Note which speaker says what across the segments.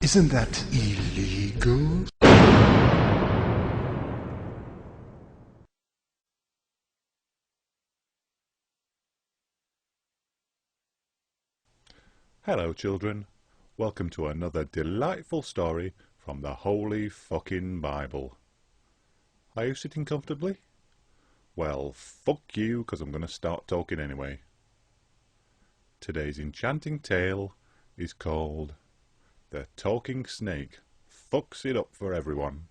Speaker 1: Isn't that illegal?
Speaker 2: Hello children, welcome to another delightful story from the Holy Fucking Bible. Are you sitting comfortably? Well, fuck you, because I'm going to start talking anyway. Today's enchanting tale is called The Talking Snake Fucks It Up for Everyone.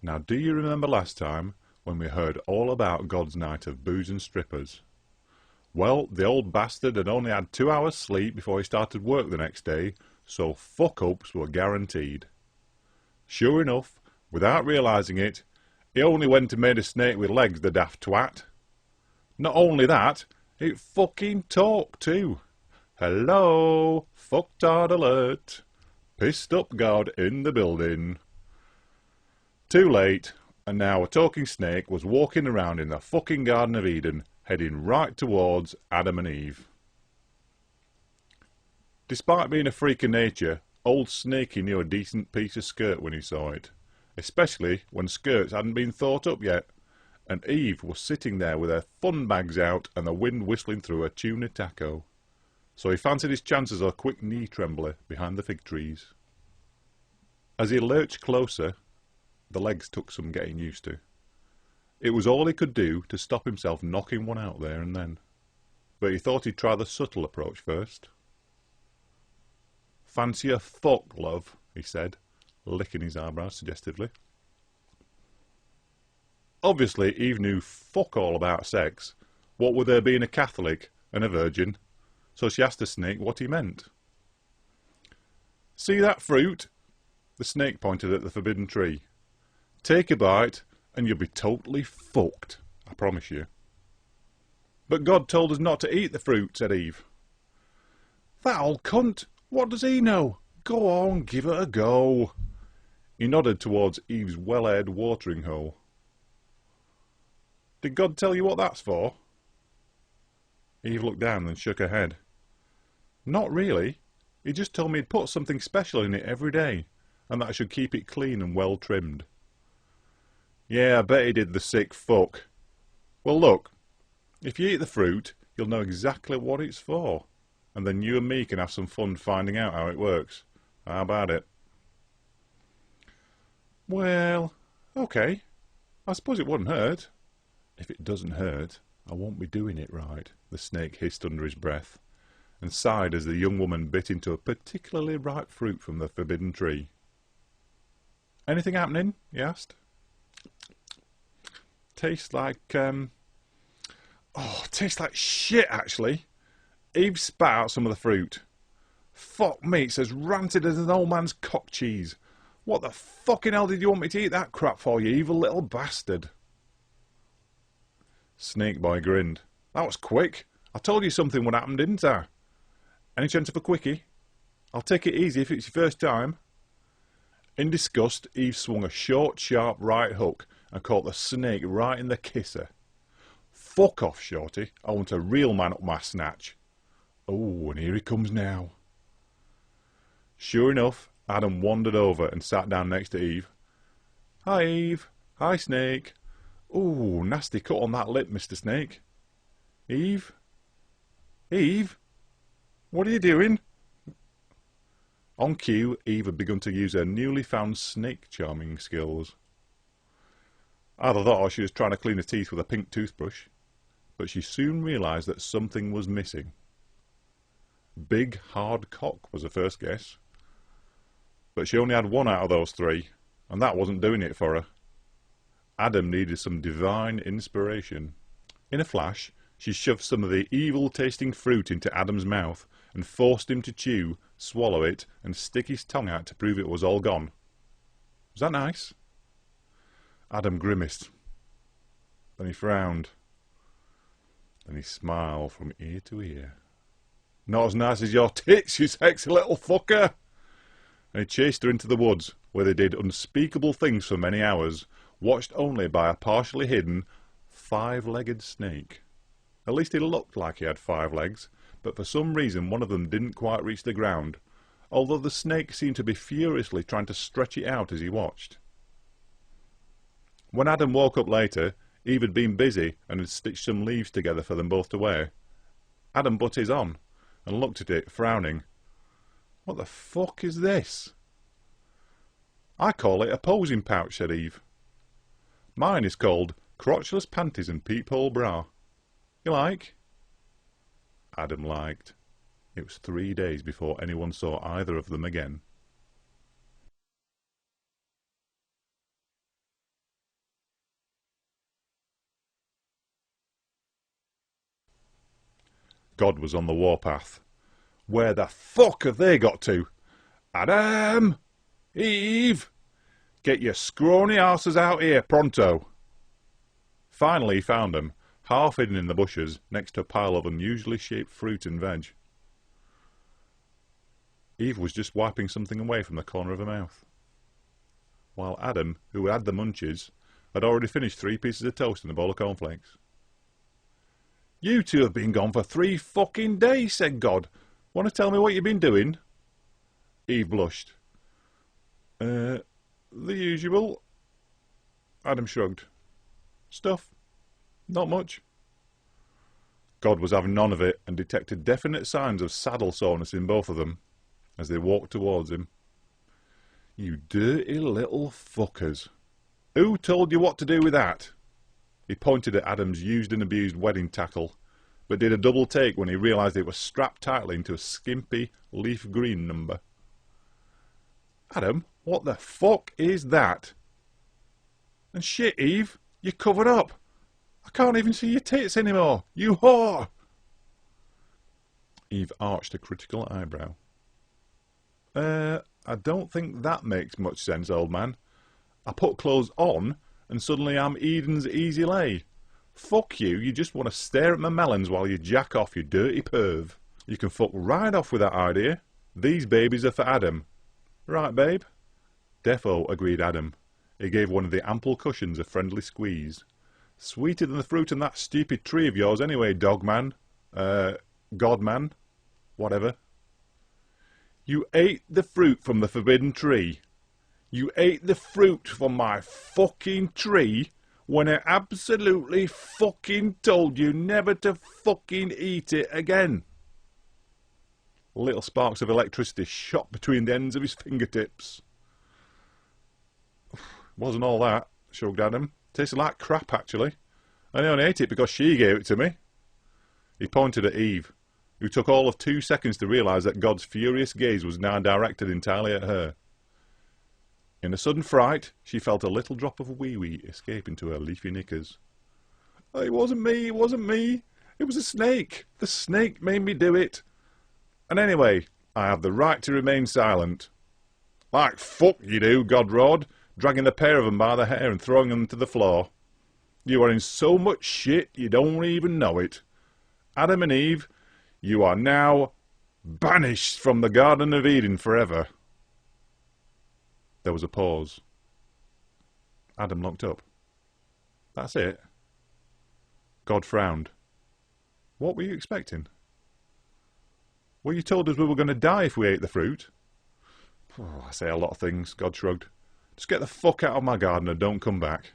Speaker 2: Now, do you remember last time when we heard all about God's night of booze and strippers? Well, the old bastard had only had 2 hours sleep before he started work the next day, so fuck-ups were guaranteed. Sure enough, without realising it, he only went and made a snake with legs, the daft twat. Not only that, it fucking talked too. Hello, fucktard alert. Pissed up God in the building. Too late, and now a talking snake was walking around in the fucking Garden of Eden, heading right towards Adam and Eve. Despite being a freak of nature, old Snakey knew a decent piece of skirt when he saw it, especially when skirts hadn't been thought up yet, and Eve was sitting there with her fun bags out and the wind whistling through her tuna taco. So he fancied his chances of a quick knee trembler behind the fig trees. As he lurched closer, the legs took some getting used to. It was all he could do to stop himself knocking one out there and then. But he thought he'd try the subtle approach first. "Fancy a fuck, love," he said, licking his eyebrows suggestively. Obviously, Eve knew fuck all about sex, what with her being a Catholic and a virgin, so she asked the snake what he meant. "See that fruit?" The snake pointed at the forbidden tree. "Take a bite, and you'll be totally fucked, I promise you." "But God told us not to eat the fruit," said Eve. "That old cunt, what does he know? Go on, give it a go." He nodded towards Eve's well-aired watering hole. "Did God tell you what that's for?" Eve looked down and shook her head. "Not really. He just told me he'd put something special in it every day, and that I should keep it clean and well trimmed." "Yeah, I bet he did, the sick fuck. Well, look, if you eat the fruit, you'll know exactly what it's for, and then you and me can have some fun finding out how it works. How about it?" "Well, okay. I suppose it wouldn't hurt." "If it doesn't hurt, I won't be doing it right," the snake hissed under his breath, and sighed as the young woman bit into a particularly ripe fruit from the forbidden tree. "Anything happening?" he asked. Tastes like, tastes like shit, actually." Eve spat out some of the fruit. "Fuck me, it's as rancid as an old man's cock cheese. What the fucking hell did you want me to eat that crap for, you evil little bastard?" Snake Boy grinned. "That was quick. I told you something would happen, didn't I? Any chance of a quickie? I'll take it easy if it's your first time." In disgust, Eve swung a short, sharp right hook and caught the snake right in the kisser. "Fuck off, shorty. I want a real man up my snatch." "Oh, and here he comes now." Sure enough, Adam wandered over and sat down next to Eve. "Hi, Eve. Hi, Snake. Ooh, nasty cut on that lip, Mr. Snake." "Eve? Eve? What are you doing?" On cue, Eve had begun to use her newly found snake charming skills. Ada thought she was trying to clean her teeth with a pink toothbrush, but she soon realised that something was missing. Big, hard cock was her first guess. But she only had one out of those three, and that wasn't doing it for her. Adam needed some divine inspiration. In a flash, she shoved some of the evil-tasting fruit into Adam's mouth and forced him to chew, swallow it, and stick his tongue out to prove it was all gone. Was that nice? Adam grimaced. Then he frowned. Then he smiled from ear to ear. "Not as nice as your tits, you sexy little fucker!" And he chased her into the woods, where they did unspeakable things for many hours, watched only by a partially hidden, 5-legged snake. At least he looked like he had 5 legs, but for some reason one of them didn't quite reach the ground, although the snake seemed to be furiously trying to stretch it out as he watched. When Adam woke up later, Eve had been busy and had stitched some leaves together for them both to wear. Adam put his on and looked at it, frowning. "What the fuck is this?" "I call it a posing pouch," said Eve. "Mine is called crotchless panties and peephole bra. You like?" Adam liked. It was 3 days before anyone saw either of them again. God was on the warpath. Where the fuck have they got to? Adam! Eve! Get your scrawny asses out here, pronto! Finally he found them, half hidden in the bushes, next to a pile of unusually shaped fruit and veg. Eve was just wiping something away from the corner of her mouth, while Adam, who had the munchies, had already finished 3 pieces of toast and a bowl of cornflakes. "You two have been gone for 3 fucking days," said God. "Want to tell me what you've been doing?" Eve blushed. The usual." Adam shrugged. "Stuff. Not much." God was having none of it and detected definite signs of saddle soreness in both of them as they walked towards him. "You dirty little fuckers. Who told you what to do with that?" He pointed at Adam's used and abused wedding tackle, but did a double take when he realised it was strapped tightly into a skimpy leaf green number. "Adam, what the fuck is that? And shit, Eve, you're covered up. I can't even see your tits anymore, you whore!" Eve arched a critical eyebrow. I don't think that makes much sense, old man. I put clothes on, and suddenly I'm Eden's easy lay. Fuck you, you just want to stare at my melons while you jack off, you dirty perv. You can fuck right off with that idea. These babies are for Adam. Right, babe? Defo, agreed Adam. He gave one of the ample cushions a friendly squeeze. Sweeter than the fruit on that stupid tree of yours anyway, dogman. Godman. Whatever. You ate the fruit from the forbidden tree. You ate the fruit from my fucking tree when I absolutely fucking told you never to fucking eat it again. Little sparks of electricity shot between the ends of his fingertips. Wasn't all that, shrugged Adam. Tasted like crap, actually. I only ate it because she gave it to me. He pointed at Eve, who took all of 2 seconds to realise that God's furious gaze was now directed entirely at her. In a sudden fright, she felt a little drop of wee-wee escape into her leafy knickers. "It wasn't me, it wasn't me. It was a snake. The snake made me do it. And anyway, I have the right to remain silent." "Like fuck you do," God roared, dragging the pair of them by the hair and throwing them to the floor. "You are in so much shit you don't even know it. Adam and Eve, you are now banished from the Garden of Eden forever." There was a pause. Adam looked up. "That's it?" God frowned. "What were you expecting?" "Well, you told us we were going to die if we ate the fruit." "Oh, I say a lot of things," God shrugged. "Just get the fuck out of my garden and don't come back."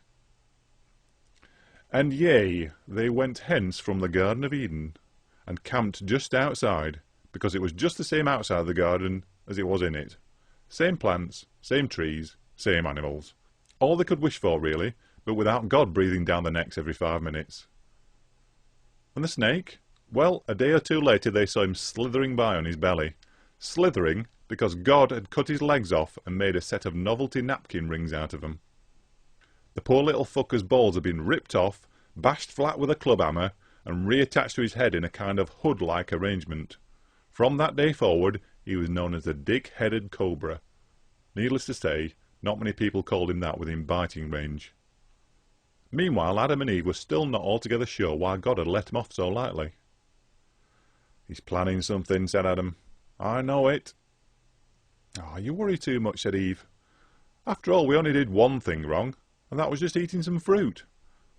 Speaker 2: And yea, they went hence from the Garden of Eden, and camped just outside, because it was just the same outside the garden as it was in it. Same plants, same trees, same animals. All they could wish for, really, but without God breathing down their necks every 5 minutes. And the snake? Well, a day or 2 later they saw him slithering by on his belly. Slithering because God had cut his legs off and made a set of novelty napkin rings out of them. The poor little fucker's balls had been ripped off, bashed flat with a club hammer, and reattached to his head in a kind of hood-like arrangement. From that day forward, he was known as the Dick-Headed Cobra. Needless to say, not many people called him that within biting range. Meanwhile, Adam and Eve were still not altogether sure why God had let him off so lightly. "He's planning something," said Adam. "I know it." "Oh, you worry too much," said Eve. "After all, we only did one thing wrong, and that was just eating some fruit.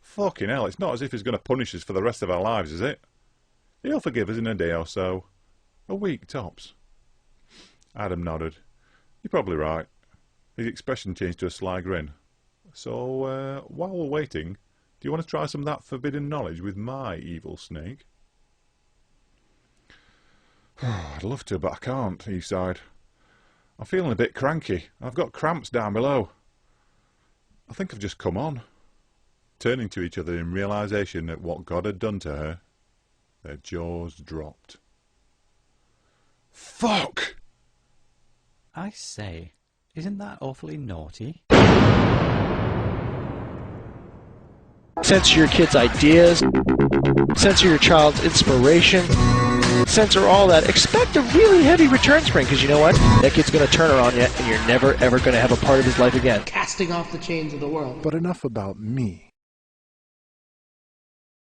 Speaker 2: Fucking hell, it's not as if he's going to punish us for the rest of our lives, is it? He'll forgive us in a day or so. A week, tops." Adam nodded. You're probably right. His expression changed to a sly grin. So, while we're waiting, do you want to try some of that forbidden knowledge with my evil snake? I'd love to, but I can't, he sighed. I'm feeling a bit cranky. I've got cramps down below. I think I've just come on. Turning to each other in realisation at what God had done to her, their jaws dropped. Fuck!
Speaker 3: I say, isn't that awfully naughty?
Speaker 4: Censor your kid's ideas. Censor your child's inspiration. Censor all that. Expect a really heavy return spring, because you know what? That kid's going to turn her on you, and you're never, ever going to have a part of his life again.
Speaker 5: Casting off the chains of the world.
Speaker 1: But enough about me.